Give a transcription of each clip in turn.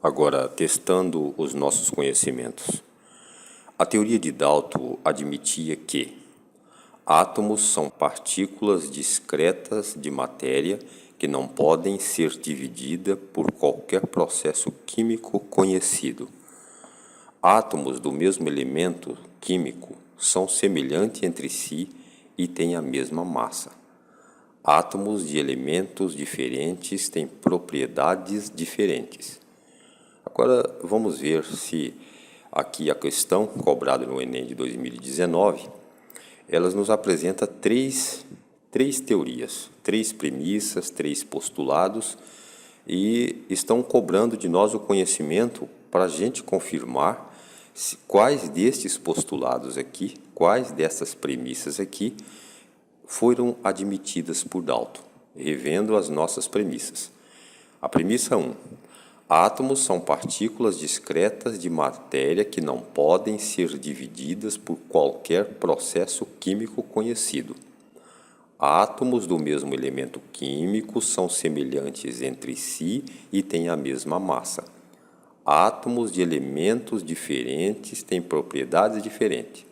Agora, testando os nossos conhecimentos. A teoria de Dalton admitia que átomos são partículas discretas de matéria que não podem ser divididas por qualquer processo químico conhecido. Átomos do mesmo elemento químico são semelhantes entre si e têm a mesma massa. Átomos de elementos diferentes têm propriedades diferentes. Agora vamos ver se aqui a questão cobrada no Enem de 2019, elas nos apresenta três teorias, três premissas, três postulados e estão cobrando de nós o conhecimento para a gente confirmar quais destes postulados aqui, quais dessas premissas aqui foram admitidas por Dalton, revendo as nossas premissas. A premissa 1. Átomos são partículas discretas de matéria que não podem ser divididas por qualquer processo químico conhecido. Átomos do mesmo elemento químico são semelhantes entre si e têm a mesma massa. Átomos de elementos diferentes têm propriedades diferentes.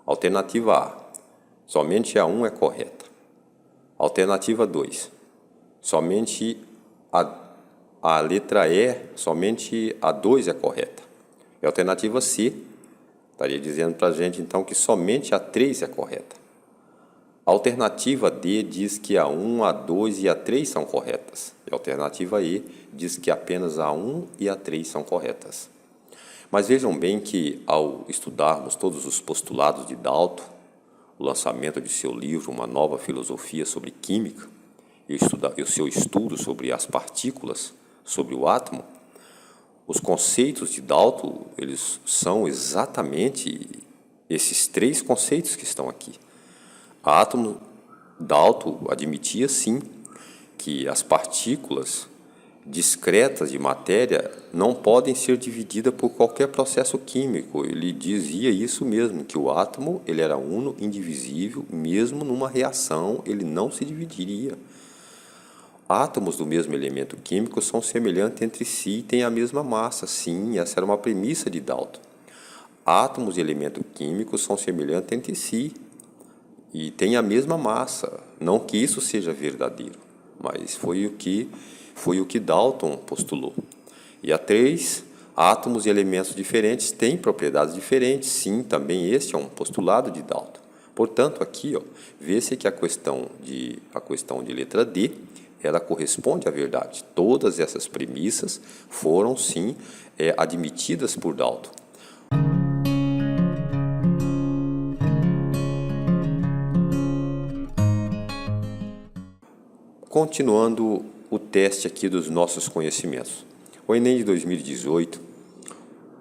Alternativa A. Somente a 1 é correta. Alternativa 2. Somente a letra E, somente a 2 é correta. E a alternativa C estaria dizendo para a gente, então, que somente a 3 é correta. A alternativa D diz que a 1, a 2 e a 3 são corretas. E a alternativa E diz que apenas a 1 e a 3 são corretas. Mas vejam bem que, ao estudarmos todos os postulados de Dalton, o lançamento de seu livro Uma Nova Filosofia sobre Química, e o seu estudo sobre as partículas, sobre o átomo, os conceitos de Dalton, eles são exatamente esses três conceitos que estão aqui. Dalton admitia, sim, que as partículas discretas de matéria não podem ser divididas por qualquer processo químico. Ele dizia isso mesmo, que o átomo ele era uno, indivisível, mesmo numa reação ele não se dividiria. Átomos do mesmo elemento químico são semelhantes entre si e têm a mesma massa. Sim, essa era uma premissa de Dalton. Átomos de elemento químico são semelhantes entre si e têm a mesma massa. Não que isso seja verdadeiro, mas foi o que Dalton postulou. E a 3, átomos de elementos diferentes têm propriedades diferentes. Sim, também este é um postulado de Dalton. Portanto, aqui, vê-se que a questão de letra D, ela corresponde à verdade. Todas essas premissas foram, sim, admitidas por Dalton. Continuando o teste aqui dos nossos conhecimentos. O Enem de 2018,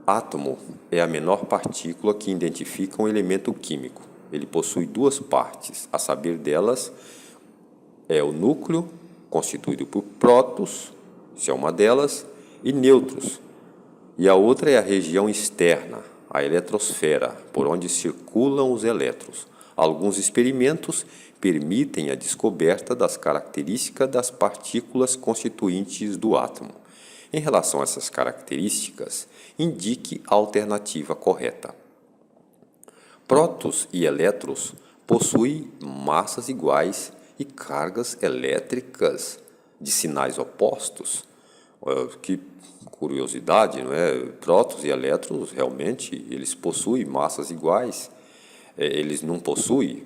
átomo é a menor partícula que identifica um elemento químico. Ele possui duas partes, a saber delas é o núcleo, constituído por prótons, isso é uma delas, e nêutrons. E a outra é a região externa, a eletrosfera, por onde circulam os elétrons. Alguns experimentos permitem a descoberta das características das partículas constituintes do átomo. Em relação a essas características, indique a alternativa correta. Prótons e elétrons possuem massas iguais e cargas elétricas de sinais opostos. Que curiosidade, não é? Prótons e elétrons, realmente, eles possuem massas iguais. Eles não possuem,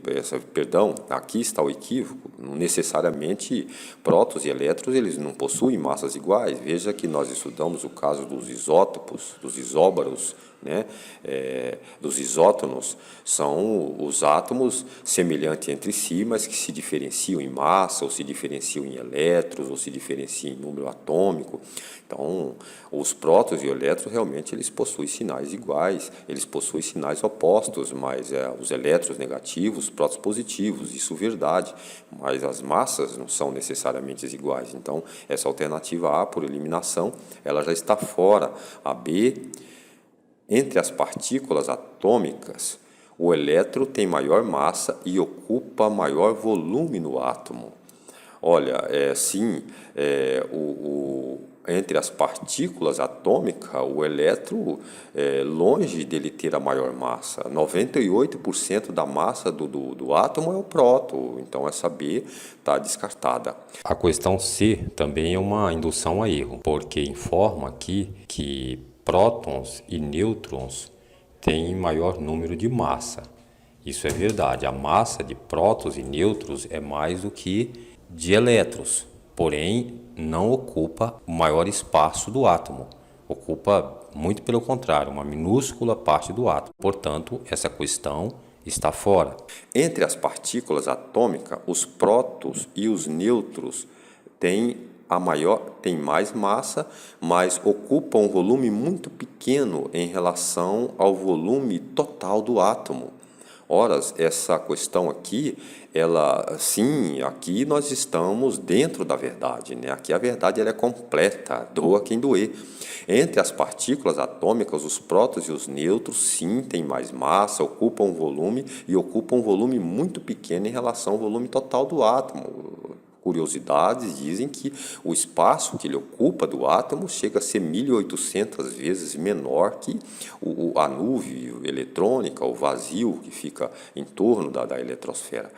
aqui está o equívoco, necessariamente prótons e elétrons eles não possuem massas iguais. Veja que nós estudamos o caso dos isótopos, dos isóbaros, né? Dos isótonos, são os átomos semelhantes entre si, mas que se diferenciam em massa, ou se diferenciam em elétrons, ou se diferenciam em número atômico. Então, os prótons e elétrons realmente eles possuem sinais iguais, eles possuem sinais opostos, mas os elétrons negativos, os prótons positivos, isso é verdade, mas as massas não são necessariamente iguais. Então, essa alternativa A, por eliminação, ela já está fora. A B, entre as partículas atômicas, o elétron tem maior massa e ocupa maior volume no átomo. Olha, sim, entre as partículas atômicas, o elétron é longe dele ter a maior massa. 98% da massa do átomo é o próton, então essa B está descartada. A questão C também é uma indução a erro, porque informa aqui que prótons e nêutrons têm maior número de massa. Isso é verdade, a massa de prótons e nêutrons é mais do que de elétrons. Porém, não ocupa o maior espaço do átomo. Ocupa, muito pelo contrário, uma minúscula parte do átomo. Portanto, essa questão está fora. Entre as partículas atômicas, os prótons e os nêutrons têm mais massa, mas ocupam um volume muito pequeno em relação ao volume total do átomo. Ora, essa questão aqui, aqui nós estamos dentro da verdade, né? Aqui a verdade ela é completa, doa quem doer. Entre as partículas atômicas, os prótons e os nêutrons, sim, têm mais massa, ocupam um volume muito pequeno em relação ao volume total do átomo. Curiosidades dizem que o espaço que ele ocupa do átomo chega a ser 1.800 vezes menor que a nuvem eletrônica, o vazio que fica em torno da eletrosfera.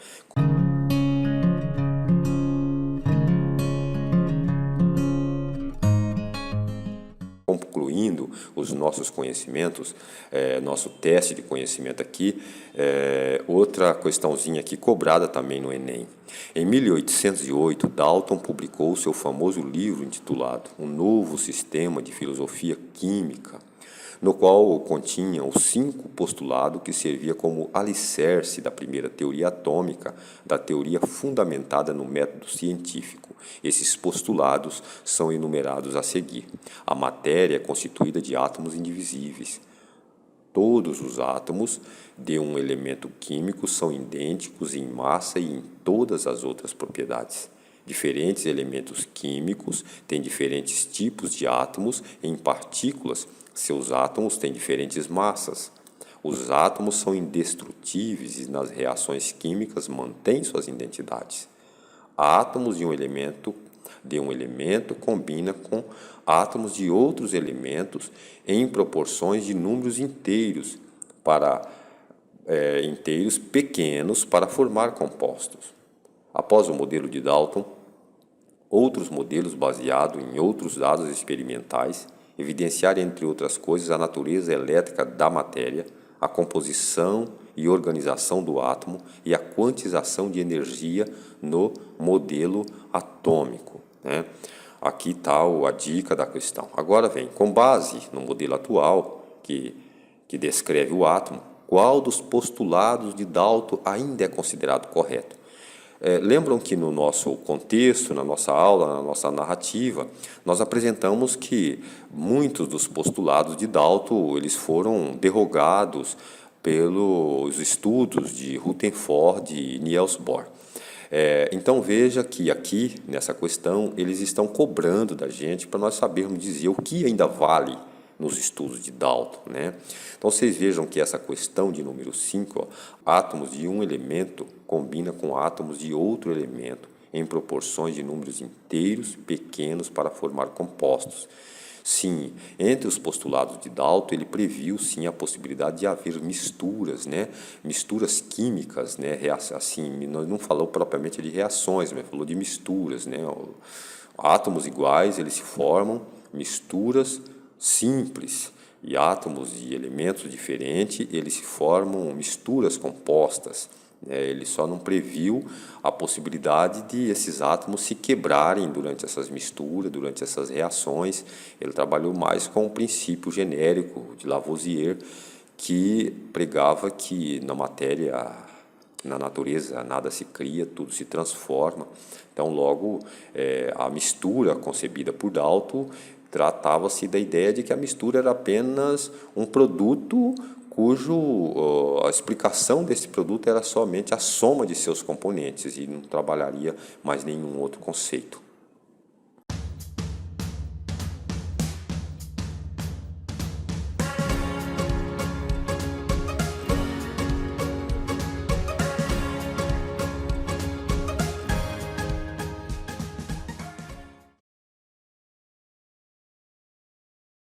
Concluindo os nossos conhecimentos, nosso teste de conhecimento aqui, outra questãozinha aqui cobrada também no Enem. Em 1808, Dalton publicou seu famoso livro intitulado Um Novo Sistema de Filosofia Química, no qual continha os 5 postulados que servia como alicerce da primeira teoria atômica, da teoria fundamentada no método científico. Esses postulados são enumerados a seguir. A matéria é constituída de átomos indivisíveis. Todos os átomos de um elemento químico são idênticos em massa e em todas as outras propriedades. Diferentes elementos químicos têm diferentes tipos de átomos em partículas. Seus átomos têm diferentes massas. Os átomos são indestrutíveis e nas reações químicas mantêm suas identidades. Átomos de um elemento combina com átomos de outros elementos em proporções de números inteiros pequenos para formar compostos. Após o modelo de Dalton, outros modelos baseados em outros dados experimentais evidenciaram, entre outras coisas, a natureza elétrica da matéria, a composição e organização do átomo e a quantização de energia no modelo atômico, né? Aqui está a dica da questão. Agora vem, com base no modelo atual que descreve o átomo, qual dos postulados de Dalton ainda é considerado correto? Lembram que no nosso contexto, na nossa aula, na nossa narrativa, nós apresentamos que muitos dos postulados de Dalton eles foram derrogados pelos estudos de Rutherford e Niels Bohr. Então veja que aqui, nessa questão, eles estão cobrando da gente para nós sabermos dizer o que ainda vale nos estudos de Dalton, né? Então vocês vejam que essa questão de número 5, átomos de um elemento combina com átomos de outro elemento em proporções de números inteiros pequenos para formar compostos. Sim, entre os postulados de Dalton, ele previu sim a possibilidade de haver misturas, né? Misturas químicas, né? Assim, nós não falamos propriamente de reações, mas falou de misturas, né? Átomos iguais, eles se formam, misturas simples, e átomos de elementos diferentes, eles se formam misturas compostas. Ele só não previu a possibilidade de esses átomos se quebrarem durante essas misturas, durante essas reações. Ele trabalhou mais com o princípio genérico de Lavoisier, que pregava que na matéria, na natureza, nada se cria, tudo se transforma. Então, logo, a mistura concebida por Dalton tratava-se da ideia de que a mistura era apenas um produto a explicação desse produto era somente a soma de seus componentes e não trabalharia mais nenhum outro conceito.